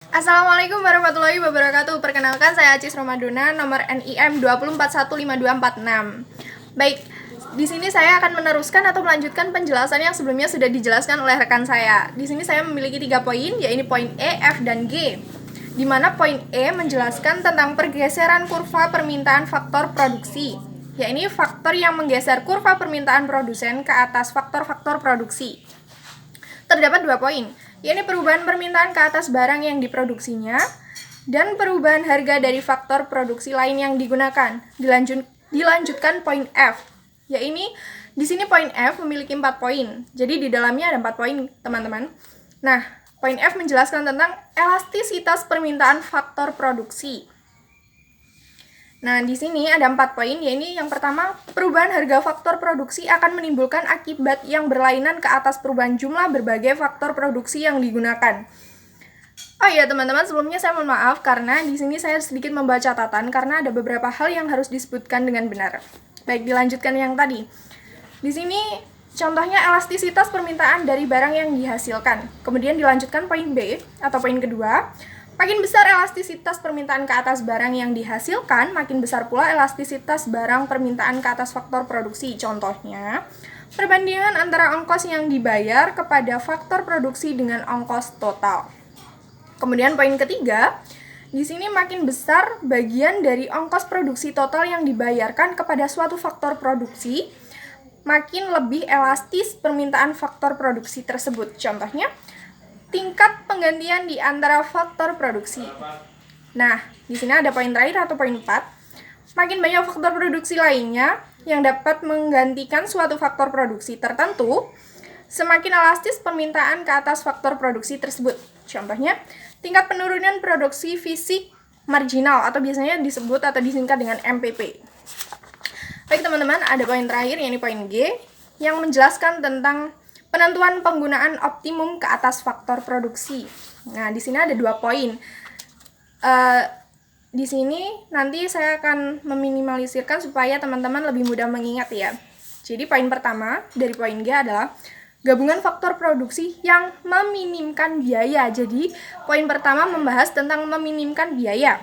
Assalamualaikum warahmatullahi wabarakatuh. Perkenalkan, saya Acis Romadona, nomor NIM 2415246. Baik, di sini saya akan meneruskan atau melanjutkan penjelasan yang sebelumnya sudah dijelaskan oleh rekan saya. Di sini saya memiliki 3 poin, yaitu poin E, F, dan G. Di mana poin E menjelaskan tentang pergeseran kurva permintaan faktor produksi, yaitu faktor yang menggeser kurva permintaan produsen ke atas faktor-faktor produksi. Terdapat 2 poin, yaitu perubahan permintaan ke atas barang yang diproduksinya dan perubahan harga dari faktor produksi lain yang digunakan. Dilanjutkan poin F, yaitu di sini poin F memiliki 4 poin. Jadi di dalamnya ada 4 poin, teman-teman. Nah, poin F menjelaskan tentang elastisitas permintaan faktor produksi. Nah, di sini ada 4 poin, yaitu yang pertama, perubahan harga faktor produksi akan menimbulkan akibat yang berlainan ke atas perubahan jumlah berbagai faktor produksi yang digunakan. Oh iya, teman-teman, sebelumnya saya mohon maaf karena di sini saya sedikit membaca catatan karena ada beberapa hal yang harus disebutkan dengan benar. Baik, dilanjutkan yang tadi. Di sini contohnya elastisitas permintaan dari barang yang dihasilkan. Kemudian dilanjutkan poin B atau poin kedua. Makin besar elastisitas permintaan ke atas barang yang dihasilkan, makin besar pula elastisitas barang permintaan ke atas faktor produksi. Contohnya, perbandingan antara ongkos yang dibayar kepada faktor produksi dengan ongkos total. Kemudian poin ketiga, di sini makin besar bagian dari ongkos produksi total yang dibayarkan kepada suatu faktor produksi, makin lebih elastis permintaan faktor produksi tersebut. Contohnya, tingkat penggantian di antara faktor produksi. Nah, di sini ada poin terakhir atau poin 4. Makin banyak faktor produksi lainnya yang dapat menggantikan suatu faktor produksi tertentu, semakin elastis permintaan ke atas faktor produksi tersebut. Contohnya, tingkat penurunan produksi fisik marginal atau biasanya disebut atau disingkat dengan MPP. Baik, teman-teman, ada poin terakhir, yaitu poin G, yang menjelaskan tentang penentuan penggunaan optimum ke atas faktor produksi. Nah, di sini ada 2 poin. Di sini nanti saya akan meminimalisirkan supaya teman-teman lebih mudah mengingat ya. Jadi poin pertama dari poin G adalah gabungan faktor produksi yang meminimkan biaya. Jadi poin pertama membahas tentang meminimkan biaya.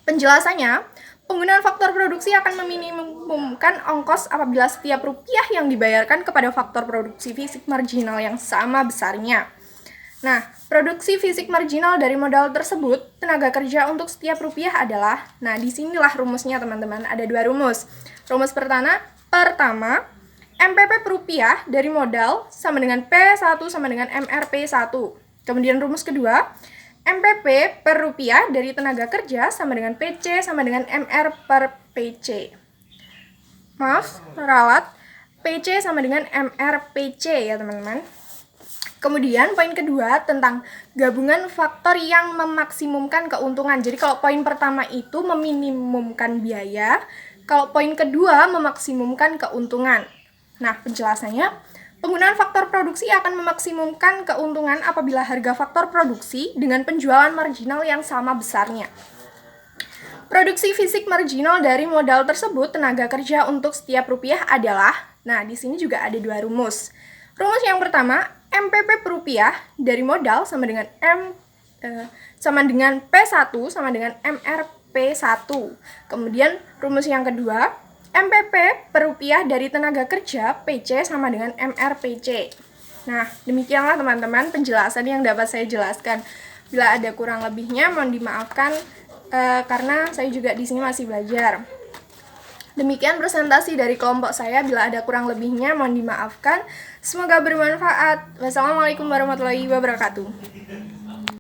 Penjelasannya, penggunaan faktor produksi akan meminimumkan ongkos apabila setiap rupiah yang dibayarkan kepada faktor produksi fisik marginal yang sama besarnya. Nah, produksi fisik marginal dari modal tersebut, tenaga kerja untuk setiap rupiah adalah, nah disinilah rumusnya teman-teman, ada 2 rumus. Rumus pertama, MPP per rupiah dari modal sama dengan P1 sama dengan MRP1. Kemudian rumus kedua, MPP per rupiah dari tenaga kerja sama dengan PC sama dengan MR per PC. Maaf, ralat. PC sama dengan MR PC ya teman-teman. Kemudian poin kedua tentang gabungan faktor yang memaksimumkan keuntungan. Jadi kalau poin pertama itu meminimumkan biaya, kalau poin kedua memaksimumkan keuntungan. Nah, penjelasannya, penggunaan faktor produksi akan memaksimumkan keuntungan apabila harga faktor produksi dengan penjualan marginal yang sama besarnya. Produksi fisik marginal dari modal tersebut, tenaga kerja untuk setiap rupiah adalah, nah di sini juga ada 2 rumus. Rumus yang pertama, MPP per rupiah dari modal sama dengan P1 sama dengan MRP1. Kemudian rumus yang kedua, MPP per rupiah dari tenaga kerja PC sama dengan MRPC. Nah, demikianlah teman-teman penjelasan yang dapat saya jelaskan. Bila ada kurang lebihnya mohon dimaafkan karena saya juga di sini masih belajar. Demikian presentasi dari kelompok saya. Bila ada kurang lebihnya mohon dimaafkan. Semoga bermanfaat. Wassalamualaikum warahmatullahi wabarakatuh.